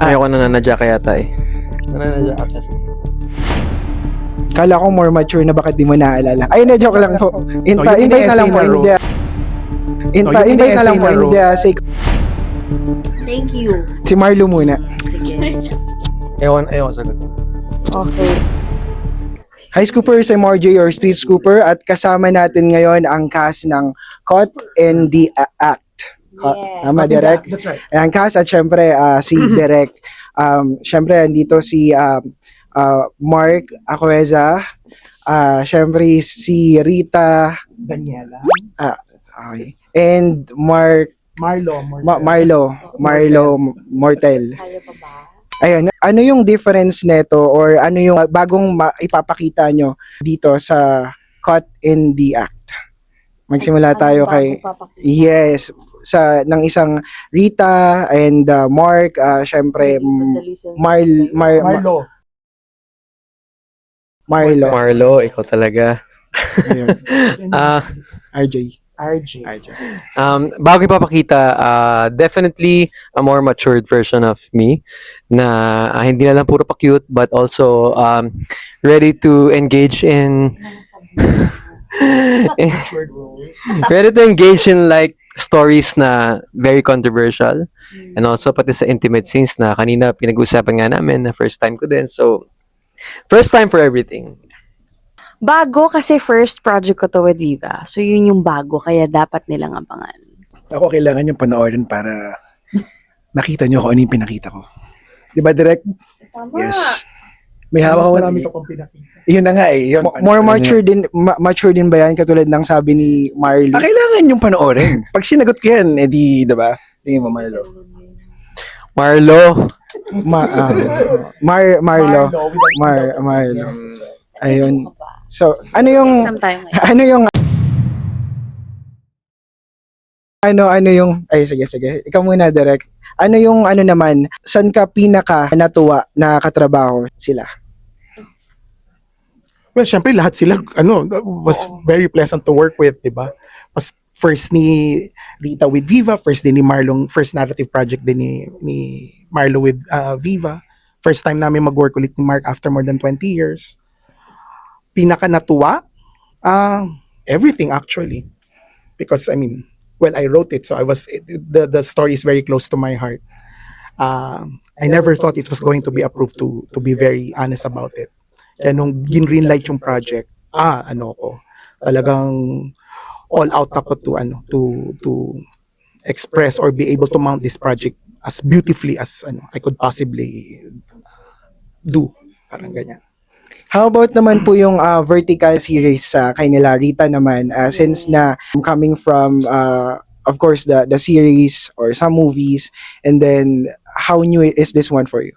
Ayoko nananadya ka yata eh. Nananadya ka kasi. Kala ko more mature na, bakit di mo naaalala. Ay, na joke lang po. Invite na lang po. Invite na lang po in the sake. Thank you. Si Marlo muna. Sige. Ayoko sagutin. Okay. Hi Scoopers, I'm RJ, your street scooper, at kasama natin ngayon ang cast ng Caught in the Act. Yes. Tama, Direk? That's right. Ayan, cast, at syempre si Direk. Syempre, andito si Mark Acueza. Syempre, si Rita. Daniela. Okay. And Marlo Mortel. Kaya pa ba? Ayun, ano yung difference neto, or ano yung bagong ipapakita nyo dito sa Caught in the Act? Magsimula tayo kay yes, ng isang Rita and Mark, syempre Marlo. Marlo, ikaw talaga. Ayun. RJ. Bago ipapakita, definitely a more matured version of me na hindi na lang puro pa cute but also ready to engage in ready to engage in like stories na very controversial and also pati sa intimate scenes na kanina pinag-uusapan nga namin na first time ko din, so first time for everything. Bago kasi first project ko to with Viva. So yun yung bago, kaya dapat nilang abangan. Ako kailangan yung panoorin para makita nyo kung ano yung pinakita ko. Di ba, Direk? Tama. Yes. May hawak ko. Marami ka pang pinakita. Yun na nga eh. Yun, more mature din ba yan? Katulad ng sabi ni Marlo. Kailangan yung panoorin. Pag sinagot ko yan, edi, diba? Tingin mo, Marlo. Marlo. Marlo. Ayun. So, ano yung sige. Ikaw muna, Direk. Ano yung naman, saan ka pinaka natuwa na katrabaho sila? Well, syempre lahat sila was very pleasant to work with, 'di ba? Mas first ni Rita with Viva, first din ni Marlong, first narrative project din ni Marlo with Viva. First time namin mag-work ulit ni Mark after more than 20 years. Pinaka natuwa, everything actually. Because I wrote it, so the story is very close to my heart. I never thought it was going to be approved, to be very honest about it. Kaya nung greenlight yung project, talagang all out ako to express or be able to mount this project as beautifully as I could possibly do. Parang ganyan. How about naman po yung vertical series sa kay nila Rita naman, since na coming from of course the series or some movies, and then how new is this one for you?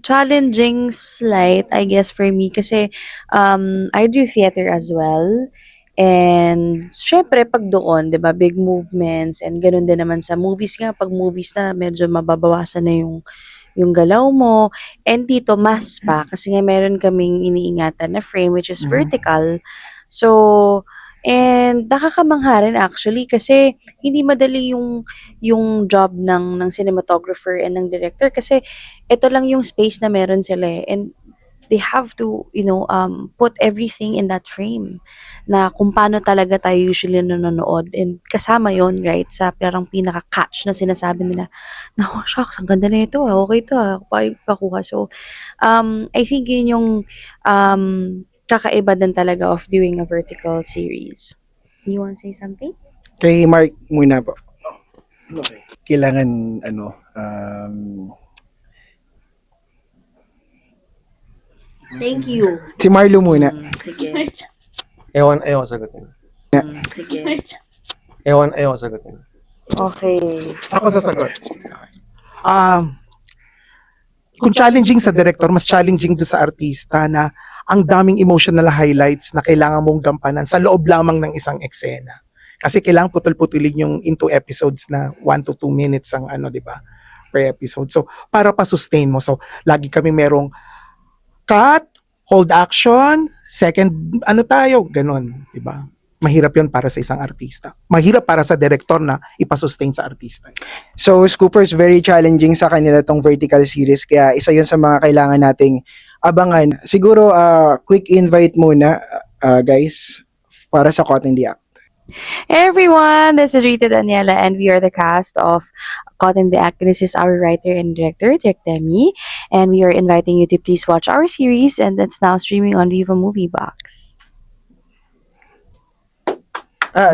Challenging slight, I guess, for me kasi I do theater as well. And syempre pag doon, 'di ba, big movements, and ganoon din naman sa movies nga, pag movies na medyo mababawasan na yung galaw mo. And dito mas pa kasi nga meron kaming iniingatan na frame which is vertical. So and nakakamangha rin actually kasi hindi madali yung job ng cinematographer and ng director kasi ito lang yung space na meron sila and they have to put everything in that frame na kung paano talaga tayo usually nanonood, and kasama yon right sa parang pinaka-catch na sinasabi nila na oh shucks, ang ganda na ito okay to paano pakuha. So I think yun yung kakaiba din talaga of doing a vertical series. You want to say something? Kay Mark muna po. Okay. Kailangan, Thank you. Si Marlo muna. Sige. Ayoko sagutin. Sige. Ayoko sagutin. Okay. Ako sasagot. Kung challenging sa director, mas challenging do sa artista na ang daming emotional highlights na kailangan mong gampanan sa loob lamang ng isang eksena. Kasi kailangan putol-putulin yung into episodes na 1 to 2 minutes ang di ba, per episode. So, para pa-sustain mo. So, lagi kami merong cut, hold action, second, tayo, ganon, di ba? mahirap yun para sa isang artista. Mahirap para sa director na ipasustain sa artista. So, Scoopers, very challenging sa kanila tong vertical series. Kaya isa yun sa mga kailangan nating abangan. Siguro, quick invite muna, guys, para sa Caught in the Act. Hey everyone, this is Rita Daniela and we are the cast of Caught in the Act. This is our writer and director, Direk Demi, and we are inviting you to please watch our series and it's now streaming on Viva Movie Box.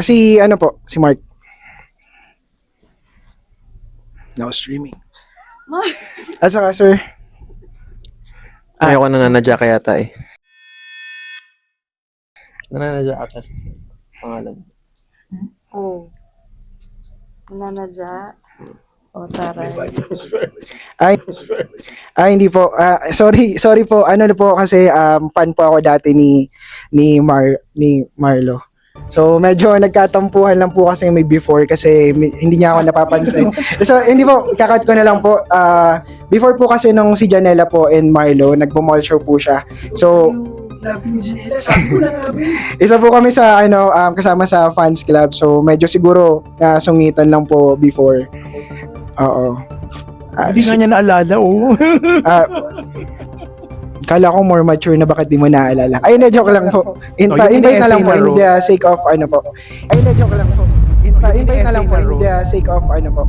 Si Mark. Now streaming. Mark! At saka, sir, Ayoko nananadya kaya yata eh. Nananadya ata sa pangalan. Oh. Nanadya. O, taray. hindi po. Sorry po. Ano na po kasi fan po ako dati ni Marlo. So medyo nagkatampuhan lang po kasi may before kasi hindi niya ako napapansin. So hindi po, kakat ko na lang po. Before po kasi nung si Janela po and Marlo, nagpo-mall show po siya. So isa po kami sa kasama sa fans club. So medyo siguro nasungitan lang po before. Oo. Hindi nga niya naalala, oh. Kala ko more mature na bakit di mo naalala. Ay, na joke lang po. Yung Invite na lang po essay na in the sake of po. Ay, na joke lang po. Invite na lang po in the sake of po.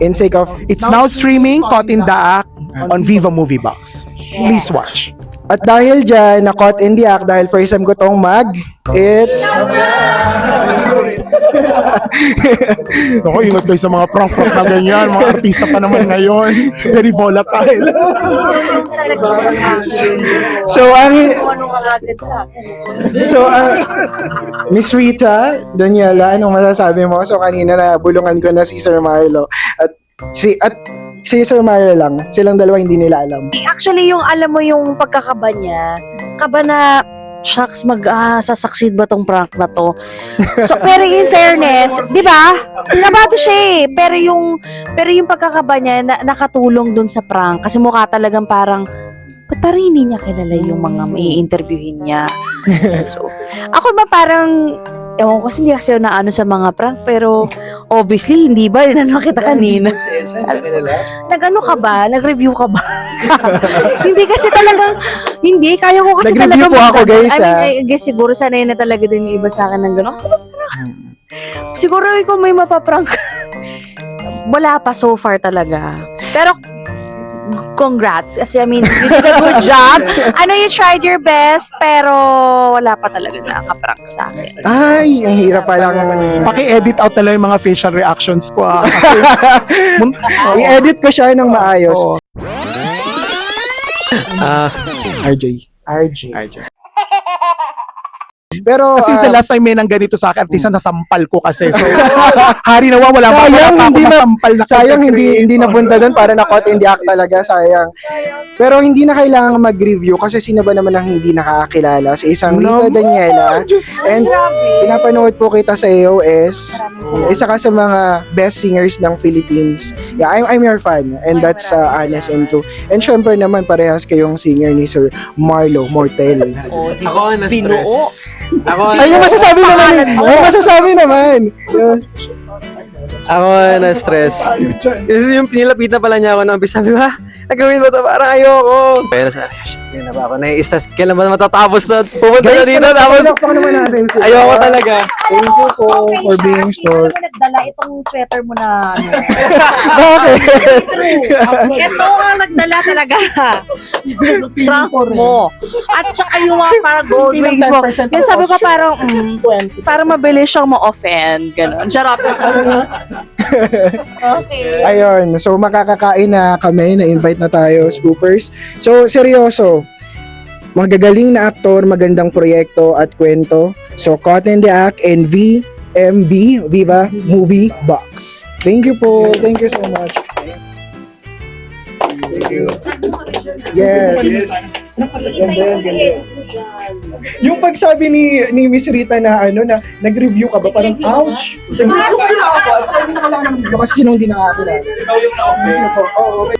In sake of It's now streaming, Caught in the Act, on Viva Movie Box. Please watch. At dahil dyan, na Caught in the Act, dahil first time ko tong it's... Ako, ingat kayo sa mga prank na ganyan. Mga artista pa naman ngayon. Very volatile. Miss Rita, Daniela, anong masasabi mo? So, kanina na bulungan ko na si Sir Marlo. At si Sir Marlo lang. Silang dalawa hindi nila alam. Actually, yung alam mo yung pagkakaba niya, kaba na, shucks, sasucceed ba tong prank na to? So, pero in fairness, di ba? Kabado siya eh. Pero yung pagkakaba niya, nakatulong dun sa prank. Kasi mukha talagang parang, ba't parang hindi niya kilala yung mga may interviewin niya? So, ako ba parang, ewan ko kasi hindi kasi na ano sa mga prank, pero obviously, hindi ba? Rinanong kita kanina. Nag-ano ka ba? Nag-review ka ba? Hindi kasi talagang, hindi, kaya ko kasi Nag-review talagang po ako, guys, I guess siguro sanay na talaga din yung iba sa akin ng gano'n. Kasi siguro ikaw may mapaprank. Wala pa so far talaga. Pero, congrats. Kasi I mean, you did a good job. I know you tried your best, pero wala pa talaga nakaka-prank sa akin. Ay, ang hirap pa lang. Paki-edit out na lang yung mga facial reactions ko. Kasi, I-edit ko siya ng maayos. Oo. RJ. RJ. Pero, Kasi sa last time may nang ganito sa akin, artista nasampal ko kasi. So, hari na wala pa sayang, ako hindi na, nasampal na. sayang hindi napunta doon para na Caught in the Act talaga, sayang. Pero hindi na kailangan mag-review kasi sino ba naman ang hindi nakakakilala sa isang Rita Daniela. And pinapanood po kita sa AOS. Isa ka sa mga best singers ng Philippines. Yeah, I'm your fan and that's honest and true. And syempre naman parehas kayong singer ni Sir Marlo Mortel. Ako na-stress. Ay, yung masasabi naman. Yung masasabi naman. Ako na-stress. Yung pinilapitan pala niya ako ng sabi ko, nagawin mo to? Parang ayoko. Pero sa yun na ba ako nai-stress. Kailan ba matatapos na pumunta na dito? Tapos, naman natin. ayoko talaga. Thank you po for being store. Hindi mo nagdala itong sweater mo na ano. Bakit? Ito ang nagdala talaga. Prank mo. At saka yung mga parang gold rings mo. Yung sabi ko parang, parang mabilis siyang ma-offend. Ganon. Charot. Okay. Ayun, so makakakain na kami, na-invite na tayo, Scoopers. So, seryoso, magagaling na aktor, magandang proyekto at kwento. So, Caught in the Act and VMB, Viva Movie Box. Thank you po. Thank you so much. Thank you. Yes. Yung pagsabi ni Miss Rita na nag-review ka ba, parang ouch. Nag-review ka ba? Sabi na lang ng review kasi sinong di nakakilala. Oo, okay.